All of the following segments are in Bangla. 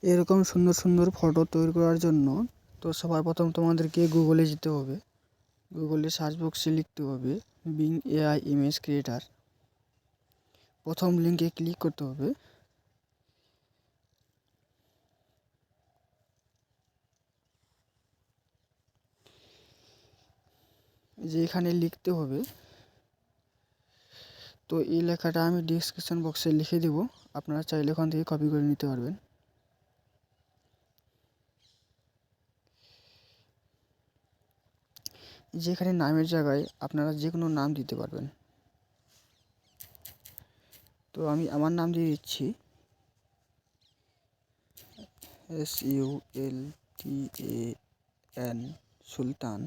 এরকম সুন্দর সুন্দর ফটো তৈরি করার জন্য তো সবার প্রথম তোমাদেরকে গুগলে যেতে হবে। গুগলে সার্চ বক্সে লিখতে হবে বিং এআই ইমেজ ক্রিয়েটার। প্রথম লিঙ্কে ক্লিক করতে হবে। যে এখানে লিখতে হবে, তো এই লেখাটা আমি ডিসক্রিপশন বক্সে লিখে দেব, আপনারা চাইলে ওখান থেকে কপি করে নিতে পারবেন। যেখানে নামের জায়গায় আপনারা যে কোনো নাম দিতে পারবেন। তো আমি আমার নাম দিয়ে দিচ্ছি SULTAN সুলতান।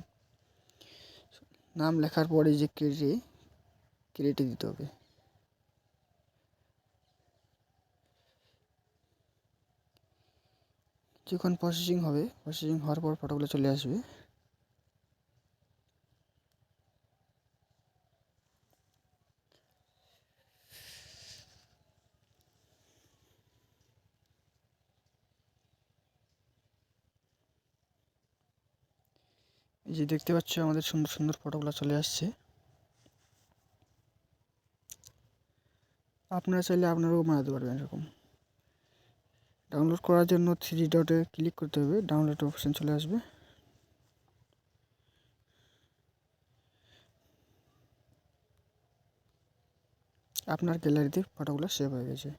নাম লেখার পরে যে কেটে দিতে হবে। যখন প্রসেসিং হবে, প্রসেসিং হওয়ার পর ফটোগুলো চলে আসবে। এই যে দেখতে পাচ্ছ আমাদের সুন্দর সুন্দর ফটোগুলো চলে আসছে। আপনারা চাইলে আপনারাও বানাতে পারবেন এরকম। ডাউনলোড করার জন্য 3 ডটে ক্লিক করতে হবে, ডাউনলোড অপশন চলে আসবে। আপনার গ্যালারিতে ফটোগুলো সেভ হয়ে গেছে।